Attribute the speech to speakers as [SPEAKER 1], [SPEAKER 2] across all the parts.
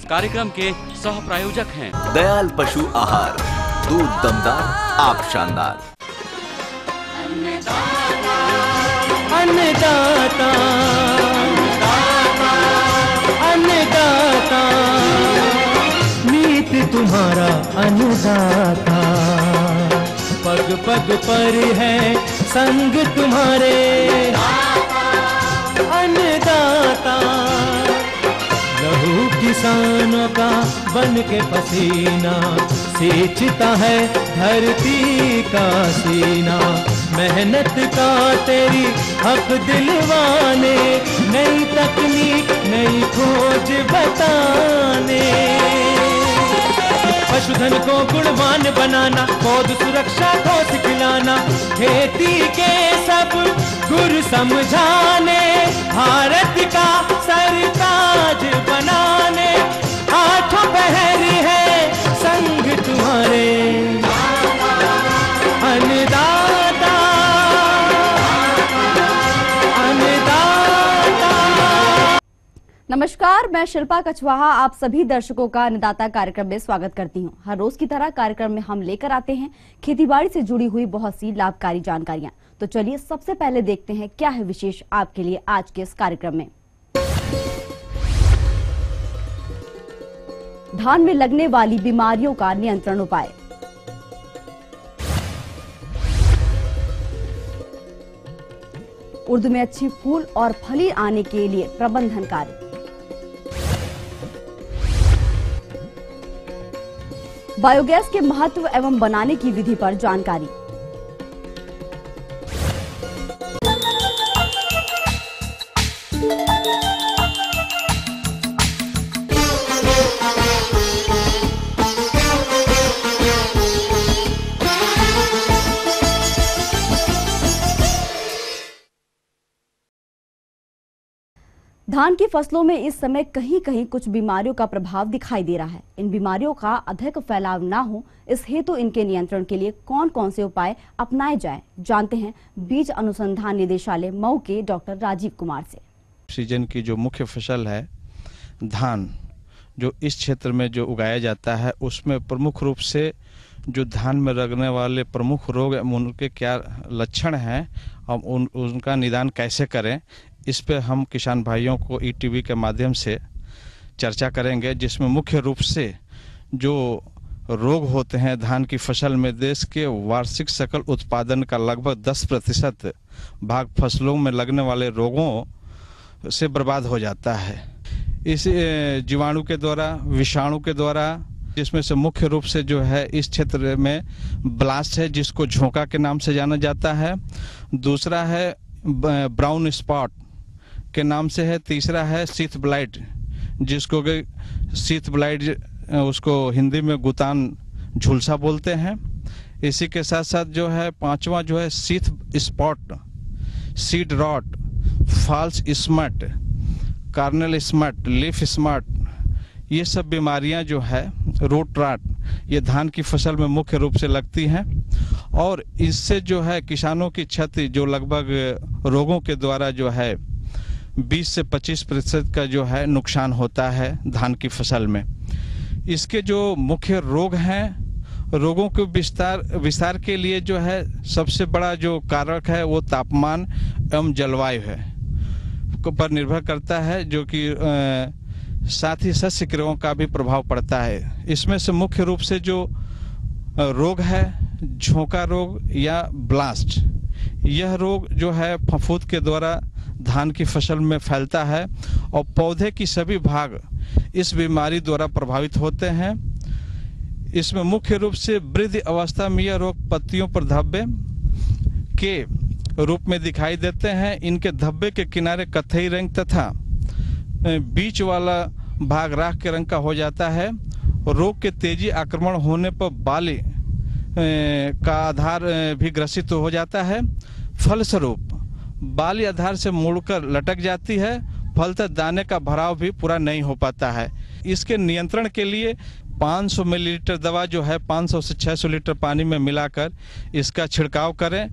[SPEAKER 1] कार्यक्रम के सह प्रायोजक हैं
[SPEAKER 2] दयाल पशु आहार, दूध दमदार, आप शानदार।
[SPEAKER 3] अन्नदाता अन्नदाता नीत तुम्हारा अन्नदाता, पग पग पर है संग तुम्हारे अन्नदाता। लहू किसानों का बन के पसीना सींचता है धरती का सीना, मेहनत का तेरी हक दिलवाने, नई तकनीक नई खोज बताने। पशुधन को गुणवान बनाना, पौध सुरक्षा को सिखलाना, खेती के सब गुर समझाने, भारत का सरताज बनाने, आठों पहर है संग तुम्हारे अन्नदाता अन्नदाता।
[SPEAKER 4] नमस्कार, मैं शिल्पा कछवाहा आप सभी दर्शकों का अन्नदाता कार्यक्रम में स्वागत करती हूं। हर रोज की तरह कार्यक्रम में हम लेकर आते हैं खेतीबाड़ी से जुड़ी हुई बहुत सी लाभकारी जानकारियां। तो चलिए सबसे पहले देखते हैं क्या है विशेष आपके लिए आज के इस कार्यक्रम में। धान में लगने वाली बीमारियों का नियंत्रण उपाय। उर्दू में अच्छी फूल और फली आने के लिए प्रबंधन कार्य। बायोगैस के महत्व एवं बनाने की विधि पर जानकारी। धान की फसलों में इस समय कहीं कहीं कुछ बीमारियों का प्रभाव दिखाई दे रहा है। इन बीमारियों का अधिक फैलाव ना हो, इस हेतु इनके नियंत्रण के लिए कौन कौन से उपाय अपनाए जाएं, जानते हैं बीज अनुसंधान निदेशालय मऊ के डॉक्टर राजीव कुमार से।
[SPEAKER 5] सीजन की जो मुख्य फसल है धान, जो इस क्षेत्र में जो उगाया जाता है, उसमें प्रमुख रूप से जो धान में लगने वाले प्रमुख रोग उनके क्या लक्षण हैं और उनका निदान कैसे करें, इस पे हम किसान भाइयों को ईटीवी के माध्यम से चर्चा करेंगे। जिसमें मुख्य रूप से जो रोग होते हैं धान की फसल में, देश के वार्षिक सकल उत्पादन का लगभग 10% भाग फसलों में लगने वाले रोगों से बर्बाद हो जाता है। इस जीवाणु के द्वारा, विषाणु के द्वारा, जिसमें से मुख्य रूप से जो है इस क्षेत्र में ब्लास्ट है, जिसको झोंका के नाम से जाना जाता है। दूसरा है ब्राउन स्पॉट के नाम से है। तीसरा है शीथ ब्लाइट, जिसको शीथ ब्लाइट उसको हिंदी में गुतान झुलसा बोलते हैं। इसी के साथ साथ जो है पांचवा जो है sheath spot, seed rot, false smut, kernel smut, leaf smut, ये सब बीमारियां जो है रूट रॉट, ये धान की फसल में मुख्य रूप से लगती हैं। और इससे जो है किसानों की क्षति जो लगभग रोगों के द्वारा जो है 20 से 25% का जो है नुकसान होता है धान की फसल में। इसके जो मुख्य रोग हैं, रोगों के विस्तार के लिए जो है सबसे बड़ा जो कारक है वो तापमान एवं जलवायु है पर निर्भर करता है, जो कि साथ ही सस्य क्रियाओं का भी प्रभाव पड़ता है। इसमें से मुख्य रूप से जो रोग है झोंका रोग या ब्लास्ट, यह रोग जो है फफूंद के द्वारा धान की फसल में फैलता है और पौधे की सभी भाग इस बीमारी द्वारा प्रभावित होते हैं। इसमें मुख्य रूप से वृद्धि अवस्था में यह रोग पत्तियों पर धब्बे के रूप में दिखाई देते हैं। इनके धब्बे के किनारे कत्थई रंग तथा बीच वाला भाग राख के रंग का हो जाता है। रोग के तेजी आक्रमण होने पर बाली का आधार भी ग्रसित हो जाता है। फलस्वरूप बाली आधार से मुड़कर लटक जाती है, फलतः दाने का भराव भी पूरा नहीं हो पाता है। इसके नियंत्रण के लिए 500 मिलीलीटर दवा जो है 500 से 600 लीटर पानी में मिलाकर इसका छिड़काव करें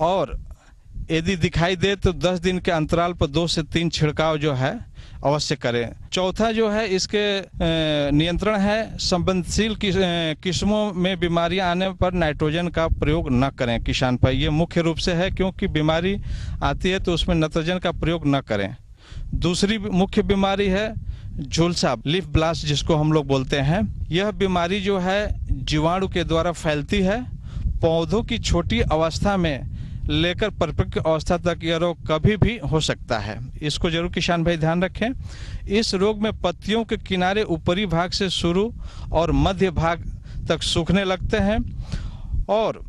[SPEAKER 5] और यदि दिखाई दे तो 10 दिन के अंतराल पर 2 से 3 छिड़काव जो है अवश्य करें। चौथा जो है इसके नियंत्रण है, संवेदनशील किस्मों में बीमारियां आने पर नाइट्रोजन का प्रयोग न करें किसान भाई। ये मुख्य रूप से है, क्योंकि बीमारी आती है तो उसमें नाइट्रोजन का प्रयोग न करें। दूसरी मुख्य बीमारी है झुलसा, लीफ ब्लास्ट जिसको हम लोग बोलते हैं। यह बीमारी जो है जीवाणु के द्वारा फैलती है। पौधों की छोटी अवस्था में लेकर परिपक्व अवस्था तक यह रोग कभी भी हो सकता है। इसको जरूर किसान भाई ध्यान रखें। इस रोग में पत्तियों के किनारे ऊपरी भाग से शुरू और मध्य भाग तक सूखने लगते हैं और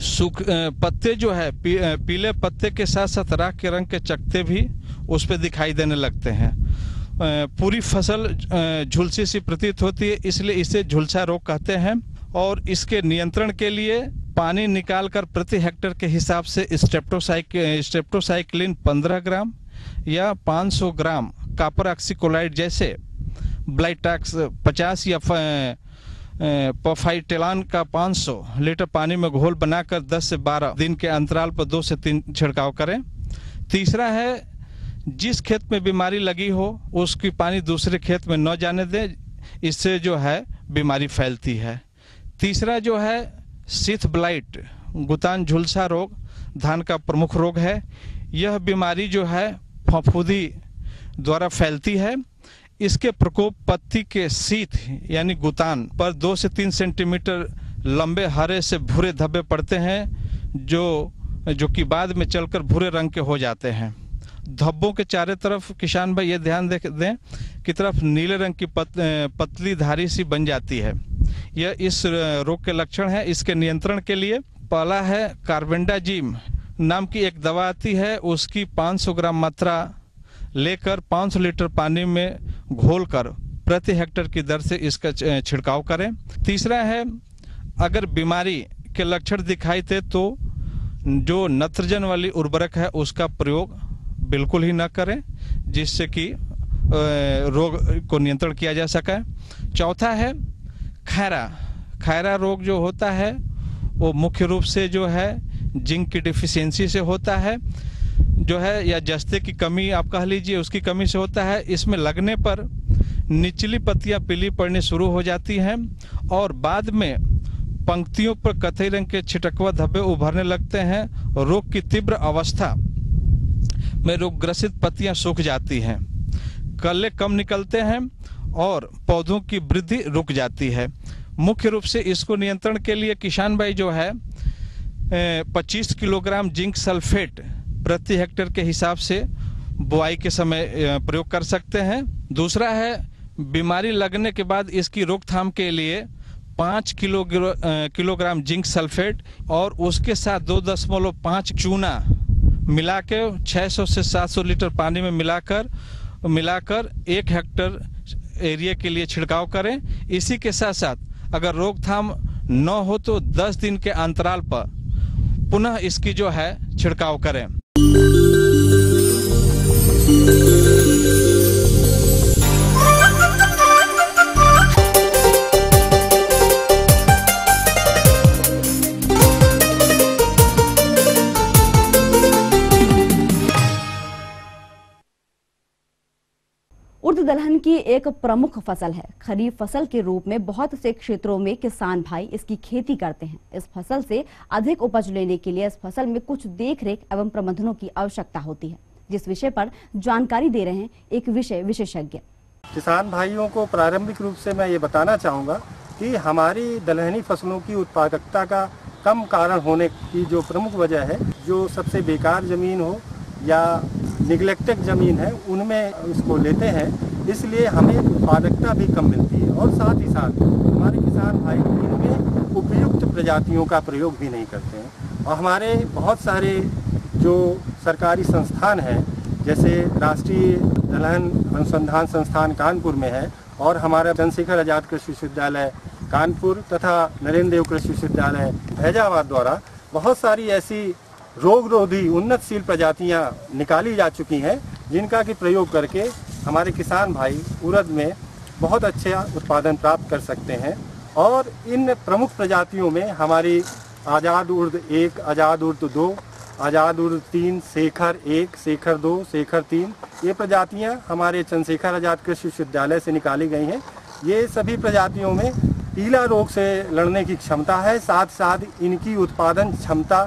[SPEAKER 5] पत्ते जो है पीले पत्ते के साथ साथ राख के रंग के चकत्ते भी उस पर दिखाई देने लगते हैं। पूरी फसल झुलसी सी प्रतीत होती है, इसलिए इसे झुलसा रोग कहते हैं। और इसके नियंत्रण के लिए पानी निकालकर प्रति हेक्टेयर के हिसाब से स्ट्रेप्टोसाइक्लिन 15 ग्राम या 500 ग्राम कॉपर ऑक्सीक्लोराइड जैसे ब्लाइटैक्स 50 या पफाइटेलान का 500 लीटर पानी में घोल बनाकर 10 से 12 दिन के अंतराल पर 2 से 3 छिड़काव करें। तीसरा है, जिस खेत में बीमारी लगी हो उसकी पानी दूसरे खेत में न जाने दें, इससे जो है बीमारी फैलती है। तीसरा जो है सीथ ब्लाइट, गुतान झुलसा रोग धान का प्रमुख रोग है। यह बीमारी जो है फफूंदी द्वारा फैलती है। इसके प्रकोप पत्ती के सीथ यानी गुतान पर 2 से 3 सेंटीमीटर लंबे हरे से भूरे धब्बे पड़ते हैं जो कि बाद में चलकर भूरे रंग के हो जाते हैं। धब्बों के चारों तरफ किसान भाई ये ध्यान दें कि तरफ नीले रंग की पतली धारी सी बन जाती है। यह इस रोग के लक्षण है। इसके नियंत्रण के लिए पहला है कार्बेंडाजिम नाम की एक दवा आती है, उसकी 500 ग्राम मात्रा लेकर 500 लीटर पानी में घोलकर प्रति हेक्टेयर की दर से इसका छिड़काव करें। तीसरा है, अगर बीमारी के लक्षण दिखाई दे तो जो नत्रजन वाली उर्वरक है उसका प्रयोग बिल्कुल ही न करें, जिससे कि रोग को नियंत्रण किया जा सके। चौथा है खैरा रोग जो होता है वो मुख्य रूप से जो है जिंक की डिफिशियंसी से होता है, जो है या जस्ते की कमी आप कह लीजिए, उसकी कमी से होता है। इसमें लगने पर निचली पत्तियां पीली पड़नी शुरू हो जाती हैं और बाद में पंक्तियों पर कथई रंग के छिटकवा धब्बे उभरने लगते हैं। रोग की तीव्र अवस्था में रोगग्रसित पत्तियां सूख जाती हैं, कल्ले कम निकलते हैं और पौधों की वृद्धि रुक जाती है। मुख्य रूप से इसको नियंत्रण के लिए किसान भाई जो है 25 किलोग्राम जिंक सल्फेट प्रति हेक्टेयर के हिसाब से बुआई के समय प्रयोग कर सकते हैं। दूसरा है, बीमारी लगने के बाद इसकी रोकथाम के लिए 5 किलोग्राम जिंक सल्फेट और उसके साथ 2.5 चूना मिला के 600 से 700 लीटर पानी में मिलाकर 1 हेक्टेयर एरिया के लिए छिड़काव करें। इसी के साथ साथ अगर रोकथाम न हो तो 10 दिन के अंतराल पर पुनः इसकी जो है छिड़काव करें।
[SPEAKER 4] उर्द दलहन की एक प्रमुख फसल है। खरीफ फसल के रूप में बहुत से क्षेत्रों में किसान भाई इसकी खेती करते हैं। इस फसल से अधिक उपज लेने के लिए इस फसल में कुछ देखरेख एवं प्रबंधनों की आवश्यकता होती है, जिस विषय पर जानकारी दे रहे हैं एक विशेषज्ञ।
[SPEAKER 6] किसान भाइयों को प्रारंभिक रूप से मैं ये बताना चाहूँगा कि हमारी दलहनी फसलों की उत्पादकता का कम कारण होने की जो प्रमुख वजह है, जो सबसे बेकार ज़मीन हो या निगलेक्टेड ज़मीन है उनमें इसको लेते हैं, इसलिए हमें उत्पादकता भी कम मिलती है। और साथ ही साथ हमारे किसान भाई इनमें उपयुक्त प्रजातियों का प्रयोग भी नहीं करते हैं। और हमारे बहुत सारे जो सरकारी संस्थान हैं, जैसे राष्ट्रीय दलहन अनुसंधान संस्थान कानपुर में है और हमारा चंद्रशेखर आजाद कृषि विश्वविद्यालय कानपुर तथा नरेंद्र देव कृषि विश्वविद्यालय फैजाबाद द्वारा बहुत सारी ऐसी रोगरोधी उन्नतशील प्रजातियां निकाली जा चुकी हैं, जिनका कि प्रयोग करके हमारे किसान भाई उड़द में बहुत अच्छा उत्पादन प्राप्त कर सकते हैं। और इन प्रमुख प्रजातियों में हमारी आज़ाद उर्द 1, आज़ाद उर्द 2 आज़ाद उर्द 3, शेखर 1, शेखर 2, शेखर 3, ये प्रजातियां हमारे चंद्रशेखर आज़ाद कृषि विश्वविद्यालय से निकाली गई हैं। ये सभी प्रजातियों में पीला रोग से लड़ने की क्षमता है, साथ साथ इनकी उत्पादन क्षमता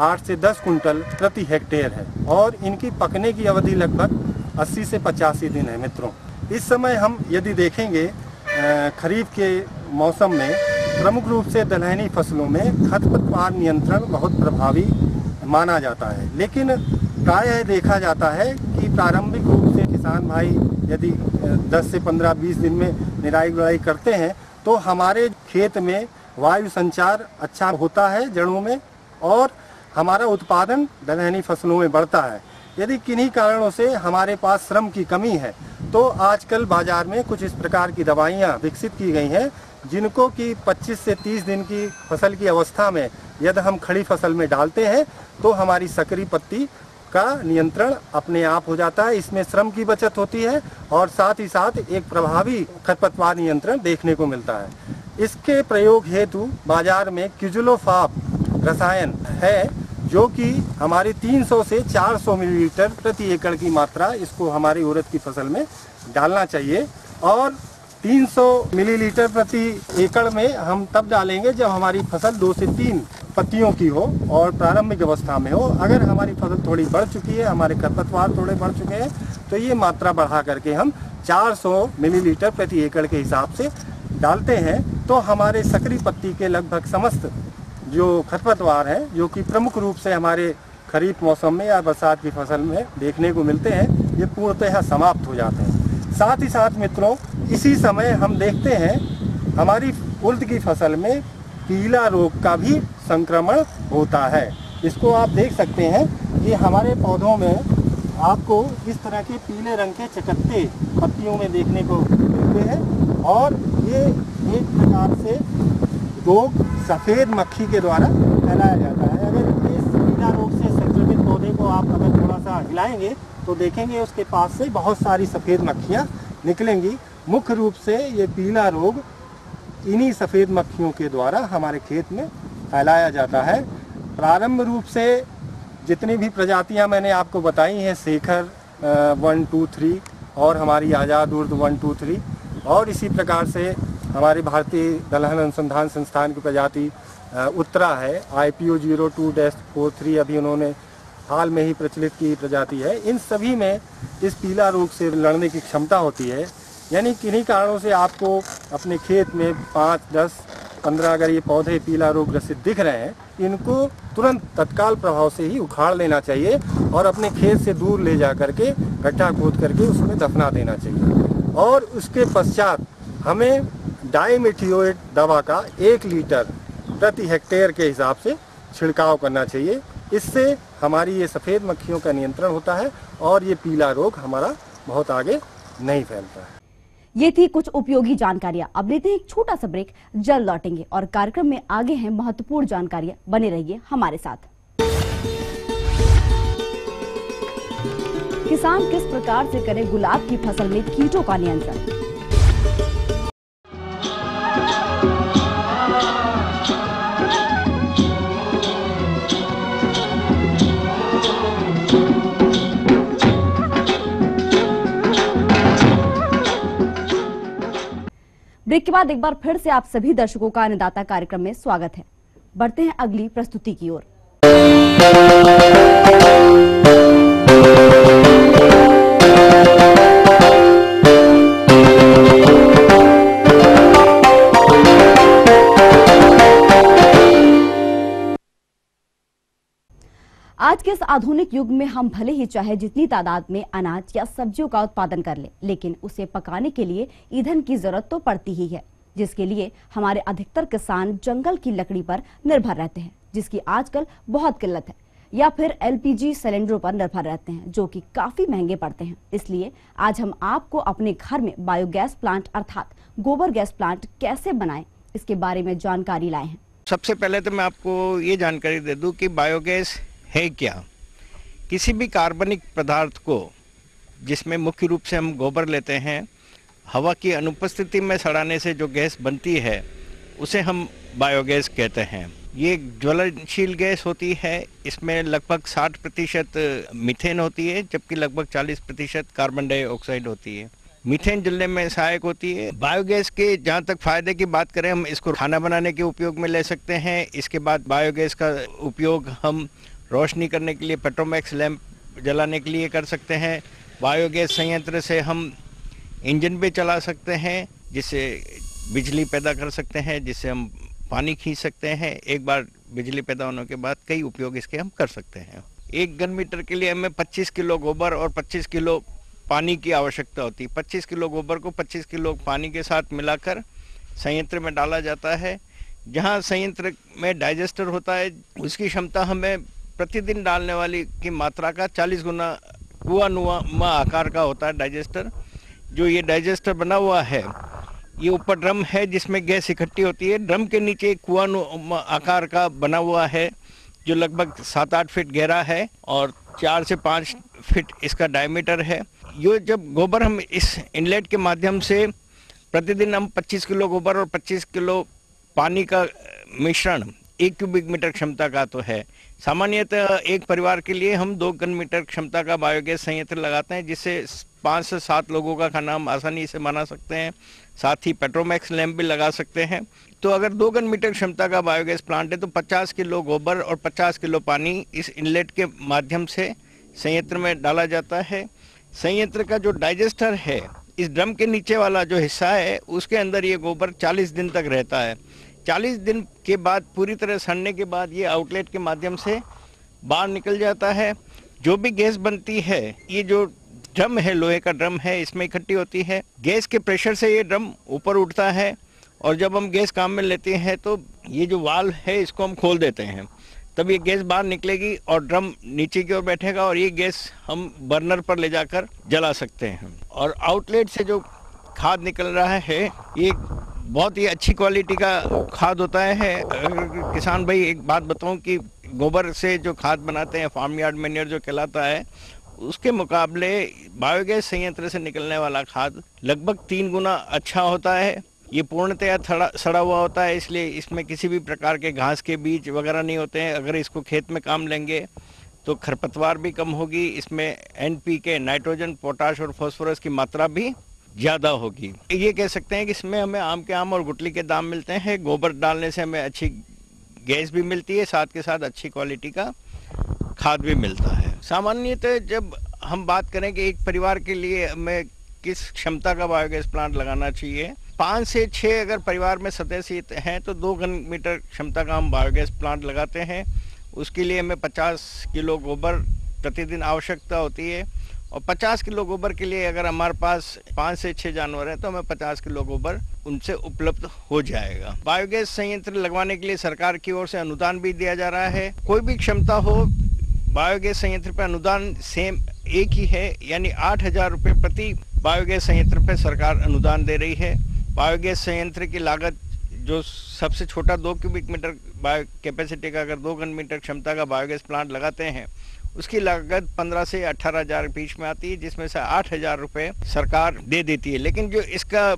[SPEAKER 6] 8 से 10 कुंटल प्रति हेक्टेयर है और इनकी पकने की अवधि लगभग 80 से 85 दिन है। मित्रों, इस समय हम यदि देखेंगे खरीफ के मौसम में प्रमुख रूप से दलहनी फसलों में खरपतवार नियंत्रण बहुत प्रभावी माना जाता है, लेकिन प्रायः देखा जाता है कि प्रारंभिक रूप से किसान भाई यदि 10 से 15-20 दिन में निराई गुड़ाई करते हैं तो हमारे खेत में वायु संचार अच्छा होता है जड़ों में और हमारा उत्पादन दलहनी फसलों में बढ़ता है। यदि किन्हीं कारणों से हमारे पास श्रम की कमी है तो आजकल बाजार में कुछ इस प्रकार की दवाइयाँ विकसित की गई हैं जिनको कि 25 से 30 दिन की फसल की अवस्था में यदि हम खड़ी फसल में डालते हैं तो हमारी सकरी पत्ती का नियंत्रण अपने आप हो जाता है। इसमें श्रम की बचत होती है और साथ ही साथ एक प्रभावी खरपतवार नियंत्रण देखने को मिलता है। इसके प्रयोग हेतु बाजार में क्विजलोफाप रसायन है जो कि हमारी 300 से 400 मिलीलीटर प्रति एकड़ की मात्रा इसको हमारी उड़द की फसल में डालना चाहिए और 300 मिलीलीटर प्रति एकड़ में हम तब डालेंगे जब हमारी फसल 2 से 3 पत्तियों की हो और प्रारंभिक अवस्था में हो। अगर हमारी फसल थोड़ी बढ़ चुकी है, हमारे खरपतवार थोड़े बढ़ चुके हैं तो ये मात्रा बढ़ा करके हम 400 मिलीलीटर प्रति एकड़ के हिसाब से डालते हैं तो हमारे सकरी पत्ती के लगभग समस्त जो खरपतवार हैं जो कि प्रमुख रूप से हमारे खरीफ मौसम में या बरसात की फसल में देखने को मिलते हैं, ये पूर्णतः समाप्त हो जाते हैं। साथ ही साथ मित्रों, इसी समय हम देखते हैं हमारी उड़द की फसल में पीला रोग का भी संक्रमण होता है। इसको आप देख सकते हैं, ये हमारे पौधों में आपको इस तरह के पीले रंग के चकत्ते पत्तियों में देखने को मिलते हैं और ये एक प्रकार से रोग सफ़ेद मक्खी के द्वारा फैलाया जाता है। अगर इस पीला रोग से संक्रमित पौधे को आप अगर थोड़ा सा हिलाएंगे तो देखेंगे उसके पास से बहुत सारी सफ़ेद मक्खियाँ निकलेंगी। मुख्य रूप से ये पीला रोग इन्हीं सफ़ेद मक्खियों के द्वारा हमारे खेत में फैलाया जाता है। प्रारंभ रूप से जितनी भी प्रजातियां मैंने आपको बताई हैं, शेखर 1, 2, 3 और हमारी आज़ाद उर्द 1, 2, 3 और इसी प्रकार से हमारे भारतीय दलहन अनुसंधान संस्थान की प्रजाति उत्तरा है, IPO 02-43 अभी उन्होंने हाल में ही प्रचलित की प्रजाति है। इन सभी में इस पीला रोग से लड़ने की क्षमता होती है। यानी किन्हीं कारणों से आपको अपने खेत में 5, 10, 15 अगर ये पौधे पीला रोग ग्रसित दिख रहे हैं, इनको तुरंत तत्काल प्रभाव से ही उखाड़ लेना चाहिए और अपने खेत से दूर ले जा करके गड्ढा खोद करके उसमें दफना देना चाहिए। और उसके पश्चात हमें डाइमेथियोएट दवा का 1 लीटर प्रति हेक्टेयर के हिसाब से छिड़काव करना चाहिए। इससे हमारी ये सफ़ेद मक्खियों का नियंत्रण होता है और ये पीला रोग हमारा बहुत आगे नहीं फैलता है।
[SPEAKER 4] ये थी कुछ उपयोगी जानकारियां। अब लेते हैं एक छोटा सा ब्रेक, जल्द लौटेंगे और कार्यक्रम में आगे हैं महत्वपूर्ण जानकारियां। बने रहिए हमारे साथ। किसान किस प्रकार से करें गुलाब की फसल में कीटों का नियंत्रण। ब्रेक के बाद एक बार फिर से आप सभी दर्शकों का अन्नदाता कार्यक्रम में स्वागत है। बढ़ते हैं अगली प्रस्तुति की ओर। आज के इस आधुनिक युग में हम भले ही चाहे जितनी तादाद में अनाज या सब्जियों का उत्पादन कर लें, लेकिन उसे पकाने के लिए ईंधन की जरूरत तो पड़ती ही है, जिसके लिए हमारे अधिकतर किसान जंगल की लकड़ी पर निर्भर रहते हैं, जिसकी आजकल बहुत किल्लत है, या फिर LPG सिलेंडरों पर निर्भर रहते हैं, जो कि काफी महंगे पड़ते हैं। इसलिए आज हम आपको अपने घर में बायोगैस प्लांट अर्थात गोबर गैस प्लांट कैसे बनाएं, इसके बारे में जानकारी लाए हैं।
[SPEAKER 7] सबसे पहले तो मैं आपको ये जानकारी दे दूं कि बायोगैस है क्या। किसी भी कार्बनिक पदार्थ को, जिसमें मुख्य रूप से हम गोबर लेते हैं, हवा की अनुपस्थिति में सड़ाने से जो गैस बनती है उसे हम बायोगैस कहते हैं। ये ज्वलनशील गैस होती है। इसमें लगभग 60% मीथेन होती है, जबकि लगभग 40% कार्बन डाइऑक्साइड होती है। मीथेन जलने में सहायक होती है। बायोगैस के जहाँ तक फायदे की बात करें, हम इसको खाना बनाने के उपयोग में ले सकते हैं। इसके बाद बायोगैस का उपयोग हम रोशनी करने के लिए, पेट्रोमैक्स लैंप जलाने के लिए कर सकते हैं। बायोगैस संयंत्र से हम इंजन भी चला सकते हैं, जिससे बिजली पैदा कर सकते हैं, जिससे हम पानी खींच सकते हैं। एक बार बिजली पैदा होने के बाद कई उपयोग इसके हम कर सकते हैं। 1 घन मीटर के लिए हमें 25 किलो गोबर और 25 किलो पानी की आवश्यकता होती है। 25 किलो गोबर को 25 किलो पानी के साथ मिलाकर संयंत्र में डाला जाता है। जहां संयंत्र में डाइजेस्टर होता है, उसकी क्षमता हमें प्रतिदिन डालने वाली की मात्रा का 40 गुना कुआनुमा आकार का होता है डाइजेस्टर। जो ये डाइजेस्टर बना हुआ है, ये ऊपर ड्रम है जिसमें गैस इकट्ठी होती है। ड्रम के नीचे एक कुआनुमा आकार का बना हुआ है, जो लगभग 7-8 फीट गहरा है और 4 से 5 फीट इसका डायमीटर है। ये जब गोबर हम इस इनलेट के माध्यम से प्रतिदिन हम 25 किलो गोबर और 25 किलो पानी का मिश्रण 1 क्यूबिक मीटर क्षमता का तो है। सामान्यतः एक परिवार के लिए हम 2 घन मीटर क्षमता का बायोगैस संयंत्र लगाते हैं, जिससे 5 से 7 लोगों का खाना हम आसानी से बना सकते हैं। साथ ही पेट्रोमैक्स लैंप भी लगा सकते हैं। तो अगर 2 घन मीटर क्षमता का बायोगैस प्लांट है तो 50 किलो गोबर और 50 किलो पानी इस इनलेट के माध्यम से संयंत्र में डाला जाता है। संयंत्र का जो डाइजेस्टर है, इस ड्रम के नीचे वाला जो हिस्सा है, उसके अंदर ये गोबर 40 दिन तक रहता है। 40 दिन के बाद पूरी तरह सड़ने के बाद ये आउटलेट के माध्यम से बाहर निकल जाता है। जो भी गैस बनती है, ये जो ड्रम है, लोहे का ड्रम है, इसमें इकट्ठी होती है। गैस के प्रेशर से ये ड्रम ऊपर उठता है और जब हम गैस काम में लेते हैं तो ये जो वाल्व है इसको हम खोल देते हैं, तब ये गैस बाहर निकलेगी और ड्रम नीचे की ओर बैठेगा और ये गैस हम बर्नर पर ले जाकर जला सकते हैं। और आउटलेट से जो खाद निकल रहा है, ये बहुत ही अच्छी क्वालिटी का खाद होता है। किसान भाई, एक बात बताऊं कि गोबर से जो खाद बनाते हैं, फार्म यार्ड मैन्योर जो कहलाता है, उसके मुकाबले बायोगैस संयंत्र से निकलने वाला खाद लगभग 3 गुना अच्छा होता है। ये पूर्णतया सड़ा हुआ होता है, इसलिए इसमें किसी भी प्रकार के घास के बीज वगैरह नहीं होते हैं। अगर इसको खेत में काम लेंगे तो खरपतवार भी कम होगी। इसमें NPK, नाइट्रोजन, पोटाश और फास्फोरस की मात्रा भी ज़्यादा होगी। ये कह सकते हैं कि इसमें हमें आम के आम और गुठली के दाम मिलते हैं। गोबर डालने से हमें अच्छी गैस भी मिलती है, साथ के साथ अच्छी क्वालिटी का खाद भी मिलता है। सामान्यतः जब हम बात करें कि एक परिवार के लिए हमें किस क्षमता का बायोगैस प्लांट लगाना चाहिए, 5 से 6 अगर परिवार में सदस्य हैं तो 2 घन मीटर क्षमता का हम बायोगैस प्लांट लगाते हैं। उसके लिए हमें 50 किलो गोबर प्रतिदिन आवश्यकता होती है और 50 किलो गोबर के लिए अगर हमारे पास 5 से 6 जानवर हैं तो हमें 50 किलो गोबर उनसे उपलब्ध हो जाएगा। बायोगैस संयंत्र लगवाने के लिए सरकार की ओर से अनुदान भी दिया जा रहा है। कोई भी क्षमता हो, बायोगैस संयंत्र पर अनुदान सेम एक ही है, यानी 8,000 रुपये प्रति बायोगैस संयंत्र पर सरकार अनुदान दे रही है। बायोगैस संयंत्र की लागत, जो सबसे छोटा 2 क्यूबिक मीटर बायो कैपेसिटी का अगर 2 घन मीटर क्षमता का बायोगैस प्लांट लगाते हैं, उसकी लागत 15 से 18,000 के बीच में आती है, जिसमें से 8,000 रुपये सरकार दे देती है। लेकिन जो इसका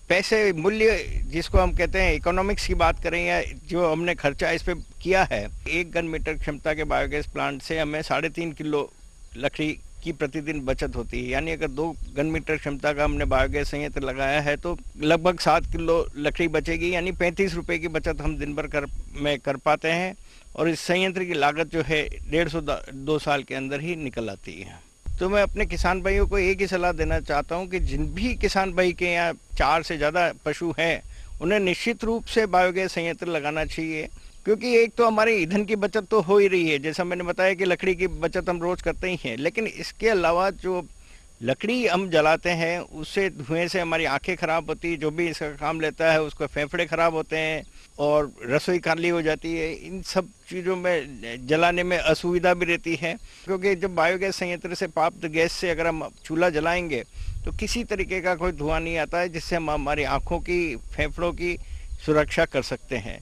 [SPEAKER 7] पैसे मूल्य, जिसको हम कहते हैं इकोनॉमिक्स की बात करें, या जो हमने खर्चा इस पे किया है, 1 घन मीटर क्षमता के बायोगैस प्लांट से हमें 3.5 किलो लकड़ी की प्रतिदिन बचत होती है। यानी अगर 2 घन मीटर क्षमता का हमने बायोगैस संयंत्र लगाया है तो लगभग 7 किलो लकड़ी बचेगी, यानी 35 रुपये की बचत हम दिन भर में कर पाते हैं। और इस संयंत्र की लागत जो है 1.5-2 साल के अंदर ही निकल आती है। तो मैं अपने किसान भाइयों को एक ही सलाह देना चाहता हूं कि जिन भी किसान भाई के यहाँ 4 से ज़्यादा पशु हैं, उन्हें निश्चित रूप से बायोगैस संयंत्र लगाना चाहिए, क्योंकि एक तो हमारे ईंधन की बचत तो हो ही रही है, जैसा मैंने बताया कि लकड़ी की बचत हम रोज करते ही हैं, लेकिन इसके अलावा जो लकड़ी हम जलाते हैं उससे धुएं से हमारी आंखें खराब होती है, जो भी इसका काम लेता है उसको फेफड़े खराब होते हैं और रसोई काली हो जाती है। इन सब चीज़ों में जलाने में असुविधा भी रहती है, क्योंकि जब बायोगैस संयंत्र से प्राप्त गैस से अगर हम चूल्हा जलाएंगे तो किसी तरीके का कोई धुआं नहीं आता है, जिससे हम हमारी आँखों की, फेफड़ों की सुरक्षा कर सकते हैं।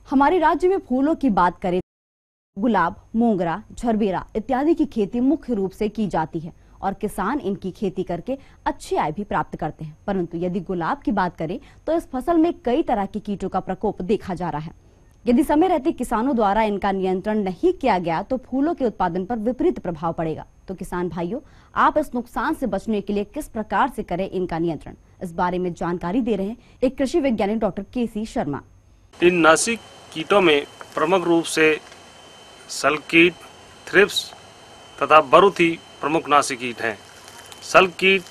[SPEAKER 4] हमारे राज्य में फूलों की बात करें, गुलाब, मोगरा, झरबेरा इत्यादि की खेती मुख्य रूप से की जाती है और किसान इनकी खेती करके अच्छी आय भी प्राप्त करते हैं। परंतु यदि गुलाब की बात करें तो इस फसल में कई तरह के कीटों का प्रकोप देखा जा रहा है। यदि समय रहते किसानों द्वारा इनका नियंत्रण नहीं किया गया तो फूलों के उत्पादन पर विपरीत प्रभाव पड़ेगा। तो किसान भाइयों, आप इस नुकसान से बचने के लिए किस प्रकार से करें इनका नियंत्रण, इस बारे में जानकारी दे रहे हैं एक कृषि वैज्ञानिक डॉक्टर के.सी. शर्मा।
[SPEAKER 8] इन नासिक कीटों में प्रमुख रूप से सल कीट, थ्रिप्स तथा बरूथी प्रमुख नासिक कीट हैं। सल कीट,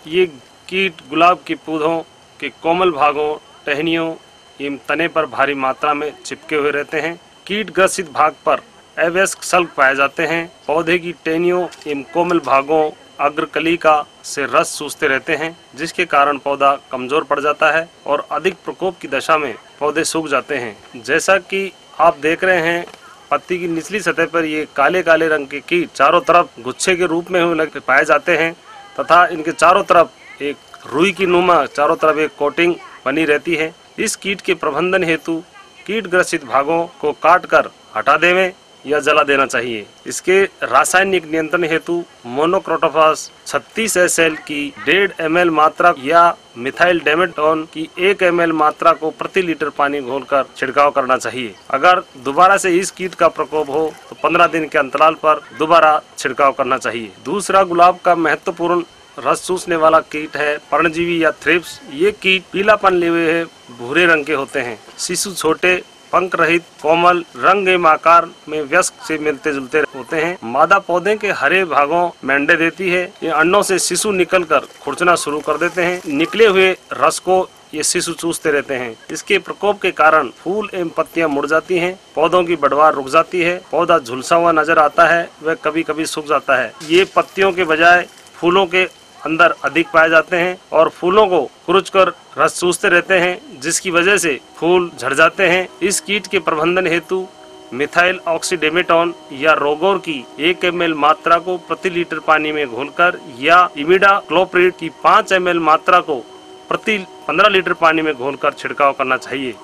[SPEAKER 8] ये कीट गुलाब के पौधों के कोमल भागों, टहनियों एवं तने पर भारी मात्रा में चिपके हुए रहते हैं। कीट ग्रसित भाग पर अवयस्क सल्क पाए जाते हैं। पौधे की टहनियों एवं कोमल भागों, अग्रकलिका से रस चूसते रहते हैं, जिसके कारण पौधा कमजोर पड़ जाता है और अधिक प्रकोप की दशा में पौधे सूख जाते हैं। जैसा कि आप देख रहे हैं, पत्ती की निचली सतह पर ये काले काले रंग के कीट चारों तरफ गुच्छे के रूप में पाए जाते हैं तथा इनके चारों तरफ एक रुई की नुमा चारों तरफ एक कोटिंग बनी रहती है। इस कीट के प्रबंधन हेतु कीट ग्रसित भागों को काट कर हटा देवें या जला देना चाहिए। इसके रासायनिक नियंत्रण हेतु मोनोक्रोटोफास 36 SL की 1.5 ml मात्रा या मिथाइल डेमेटोन की 1 ml मात्रा को प्रति लीटर पानी घोलकर छिड़काव करना चाहिए। अगर दोबारा से इस कीट का प्रकोप हो तो 15 दिन के अंतराल पर दोबारा छिड़काव करना चाहिए। दूसरा गुलाब का महत्वपूर्ण रस चूसने वाला कीट है पर्णजीवी या थ्रिप्स। ये कीट पीलापन लिए हुए भूरे रंग के होते हैं। शिशु छोटे, पंख रहित, कोमल, रंग एवं आकार में वयस्क से मिलते जुलते होते हैं। मादा पौधे के हरे भागों में अंडे देती है। ये अंडों से शिशु निकलकर खुरचना शुरू कर देते हैं। निकले हुए रस को ये शिशु चूसते रहते हैं। इसके प्रकोप के कारण फूल एवं पत्तियां मुड़ जाती हैं, पौधों की बढ़वार रुक जाती है, पौधा झुलसा हुआ नजर आता है, वह कभी कभी सूख जाता है। ये पत्तियों के बजाय फूलों के अंदर अधिक पाए जाते हैं और फूलों को कुरुचकर रस चूसते रहते हैं, जिसकी वजह से फूल झड़ जाते हैं। इस कीट के प्रबंधन हेतु मिथाइल ऑक्सीडेमेटोन या रोगोर की 1 ml मात्रा को प्रति लीटर पानी में घोलकर या इमिडाक्लोप्रिड की 5 ml मात्रा को प्रति 15 लीटर पानी में घोलकर छिड़काव करना चाहिए।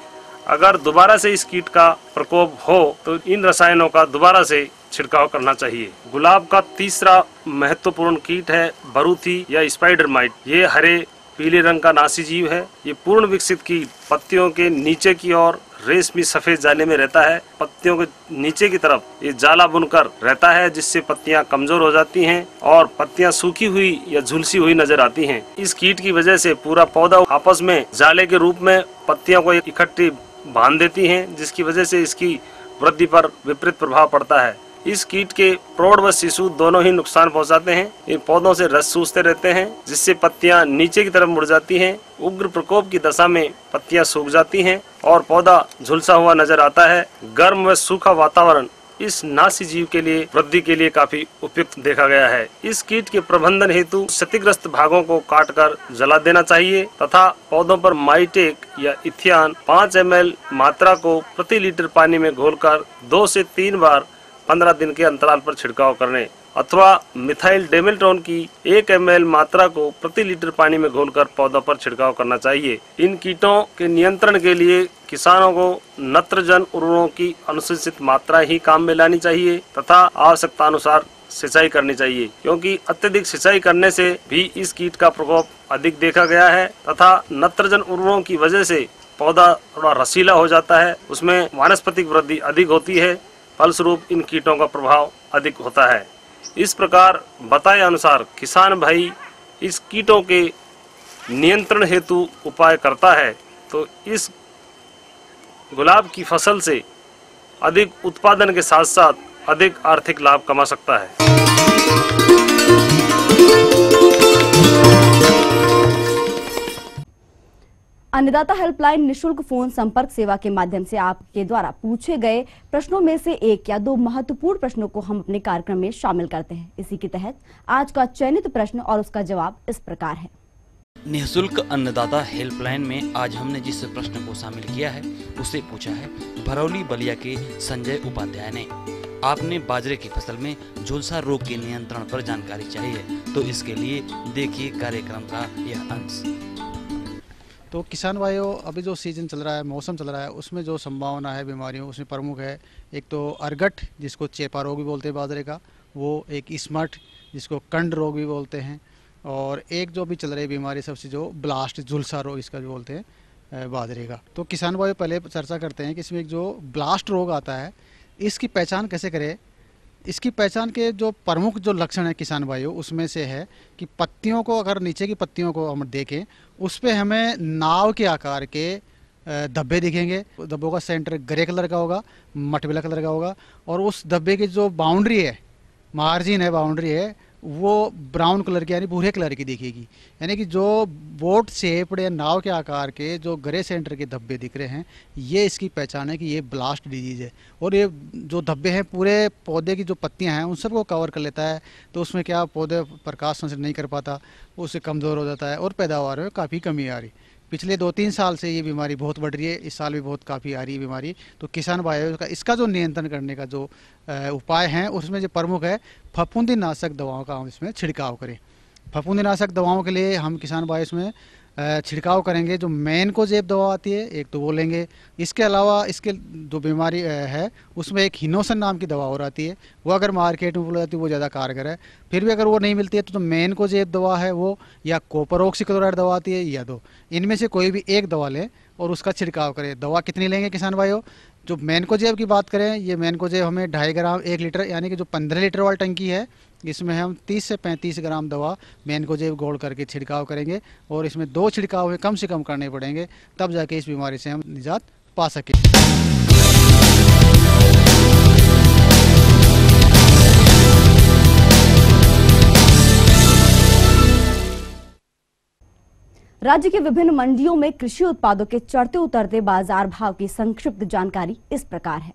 [SPEAKER 8] अगर दोबारा से इस कीट का प्रकोप हो तो इन रसायनों का दोबारा से छिड़काव करना चाहिए। गुलाब का तीसरा महत्वपूर्ण कीट है बरूथी या स्पाइडर माइट। ये हरे पीले रंग का नासी जीव है। ये पूर्ण विकसित कीट पत्तियों के नीचे की ओर रेशमी सफेद जाले में रहता है। पत्तियों के नीचे की तरफ ये जाला बुनकर रहता है, जिससे पत्तियां कमजोर हो जाती हैं और पत्तियां सूखी हुई या झुलसी हुई नजर आती हैं। इस कीट की वजह से पूरा पौधा आपस में जाले के रूप में पत्तियों को इकट्ठी बांध देती हैं, जिसकी वजह से इसकी वृद्धि पर विपरीत प्रभाव पड़ता है। इस कीट के प्रौढ़ व शिशु दोनों ही नुकसान पहुंचाते हैं। इन पौधों से रस चूसते रहते हैं, जिससे पत्तियां नीचे की तरफ मुड़ जाती हैं। उग्र प्रकोप की दशा में पत्तियां सूख जाती हैं और पौधा झुलसा हुआ नजर आता है। गर्म व सूखा वातावरण इस नासी जीव के लिए वृद्धि के लिए काफी उपयुक्त देखा गया है। इस कीट के प्रबंधन हेतु क्षतिग्रस्त भागों को काटकर जला देना चाहिए तथा पौधों पर माइटेक या इथियान 5 ml मात्रा को प्रति लीटर पानी में घोलकर 2 से 3 बार 15 दिन के अंतराल पर छिड़काव करने अथवा मिथाइल डेमेटोन की 1 ml मात्रा को प्रति लीटर पानी में घोलकर पौधों पर छिड़काव करना चाहिए। इन कीटों के नियंत्रण के लिए किसानों को नत्रजन उर्वरकों की अनुशंसित मात्रा ही काम में लानी चाहिए तथा आवश्यकता अनुसार सिंचाई करनी चाहिए, क्योंकि अत्यधिक सिंचाई करने से भी इस कीट का प्रकोप अधिक देखा गया है तथा नत्रजन उर्वरकों की वजह से पौधा थोड़ा रसीला हो जाता है, उसमें वानस्पतिक वृद्धि अधिक होती है, फलस्वरूप इन कीटों का प्रभाव अधिक होता है। इस प्रकार बताए अनुसार किसान भाई इस कीटों के नियंत्रण हेतु उपाय करता है तो इस गुलाब की फसल से अधिक उत्पादन के साथ साथ अधिक आर्थिक लाभ कमा सकता है।
[SPEAKER 4] अन्नदाता हेल्पलाइन निशुल्क फोन संपर्क सेवा के माध्यम से आपके द्वारा पूछे गए प्रश्नों में से 1 या 2 महत्वपूर्ण प्रश्नों को हम अपने कार्यक्रम में शामिल करते हैं। इसी के तहत आज का चयनित प्रश्न और उसका जवाब इस प्रकार है।
[SPEAKER 1] निःशुल्क अन्नदाता हेल्पलाइन में आज हमने जिस प्रश्न को शामिल किया है उसे पूछा है भरौली बलिया के संजय उपाध्याय ने। आपने बाजरे की फसल में झुलसा रोग के नियंत्रण पर जानकारी चाहिए, तो इसके लिए देखिए कार्यक्रम का यह अंश।
[SPEAKER 9] तो किसान भाइयों, अभी जो सीजन चल रहा है, मौसम चल रहा है, उसमें जो संभावना है बीमारियों, उसमें प्रमुख है एक तो अर्गट, जिसको चेपा रोग भी बोलते हैं बाजरे का, वो एक स्मट, जिसको कंड रोग भी बोलते हैं, और एक जो भी चल रही बीमारी सबसे जो ब्लास्ट झुलसा रोग, इसका जो बोलते हैं बाजरे का। तो किसान भाइयों पहले चर्चा करते हैं कि इसमें एक जो ब्लास्ट रोग आता है, इसकी पहचान कैसे करें। इसकी पहचान के जो प्रमुख जो लक्षण है किसान भाइयों, उसमें से है कि पत्तियों को, अगर नीचे की पत्तियों को हम देखें, उस पर हमें नाव के आकार के धब्बे दिखेंगे। धब्बों का सेंटर ग्रे कलर का होगा, मटमैला कलर का होगा, और उस धब्बे की जो बाउंड्री है, मार्जिन है, बाउंड्री है, वो ब्राउन कलर की यानी भूरे कलर की दिखेगी। यानी कि जो बोट शेप्ड या नाव के आकार के जो ग्रे सेंटर के धब्बे दिख रहे हैं, ये इसकी पहचान है कि ये ब्लास्ट डिजीज है। और ये जो धब्बे हैं पूरे पौधे की जो पत्तियां हैं उन सबको कवर कर लेता है। तो उसमें क्या, पौधे प्रकाश संश्लेषण नहीं कर पाता, उससे कमज़ोर हो जाता है और पैदावार में काफ़ी कमी आ रही। पिछले 2-3 साल से ये बीमारी बहुत बढ़ रही है, इस साल भी बहुत काफ़ी आ रही है बीमारी। तो किसान भाइयों का इसका जो नियंत्रण करने का जो उपाय हैं, उसमें जो प्रमुख है, फफूंदीनाशक दवाओं का हम इसमें छिड़काव करें। फफूंदीनाशक दवाओं के लिए हम किसान भाई इसमें छिड़काव करेंगे। जो मैनकोजेब दवा आती है, एक तो वो लेंगे। इसके अलावा इसके जो बीमारी है उसमें एक हिनोसन नाम की दवा और आती है, वो अगर मार्केट में मिल जाती है वो ज़्यादा कारगर है। फिर भी अगर वो नहीं मिलती है तो मैनकोजेब दवा है वो, या कॉपर ऑक्सीक्लोराइड दवा आती है, या दो, इनमें से कोई भी एक दवा लें और उसका छिड़काव करें। दवा कितनी लेंगे किसान भाइयों? जो मैनकोजेब की बात करें, ये मैनकोजेब हमें 2.5 ग्राम 1 लीटर, यानी कि जो 15 लीटर वाली टंकी है, इसमें हम 30 से 35 ग्राम दवा मैनकोजेब घोल करके छिड़काव करेंगे। और इसमें 2 छिड़काव कम से कम करने पड़ेंगे, तब जाके इस बीमारी से हम निजात पा सकें।
[SPEAKER 4] राज्य के विभिन्न मंडियों में कृषि उत्पादों के चढ़ते उतरते बाजार भाव की संक्षिप्त जानकारी इस प्रकार है।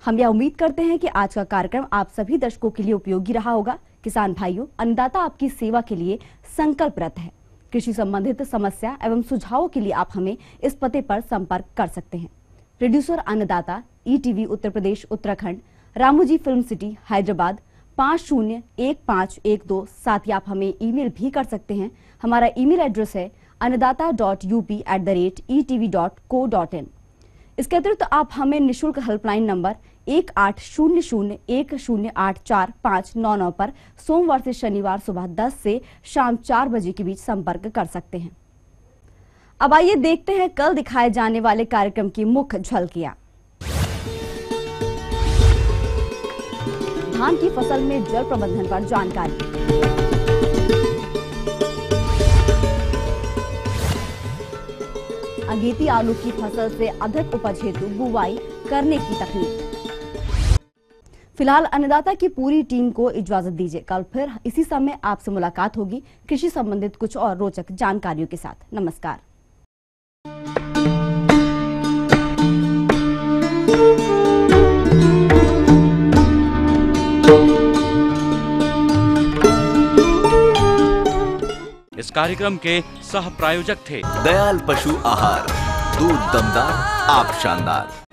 [SPEAKER 4] हम यह उम्मीद करते हैं कि आज का कार्यक्रम आप सभी दर्शकों के लिए उपयोगी रहा होगा। किसान भाइयों, अन्नदाता आपकी सेवा के लिए संकल्परत है। कृषि संबंधित समस्या एवं सुझावों के लिए आप हमें इस पते पर संपर्क कर सकते हैं। प्रोड्यूसर अन्नदाता, ETV Uttar Pradesh Uttarakhand, Ramoji film city Hyderabad 501512। साथ ही आप हमें ईमेल भी कर सकते हैं। हमारा ईमेल एड्रेस है annadata.up@etv.co.in। इसके अतिरिक्त आप हमें निःशुल्क हेल्पलाइन नंबर 180010845999 पर सोमवार से शनिवार सुबह 10 से शाम 4 बजे के बीच संपर्क कर सकते हैं। अब आइए देखते हैं कल दिखाए जाने वाले कार्यक्रम की मुख्य झलकियां। धान की फसल में जल प्रबंधन पर जानकारी। अगेती आलू की फसल से अधिक उपज हेतु बुवाई करने की तकनीक। फिलहाल अन्नदाता की पूरी टीम को इजाजत दीजिए। कल फिर इसी समय आपसे मुलाकात होगी कृषि संबंधित कुछ और रोचक जानकारियों के साथ। नमस्कार।
[SPEAKER 1] इस कार्यक्रम के सह प्रायोजक थे
[SPEAKER 2] दयाल पशु आहार, दूध दमदार, आप शानदार।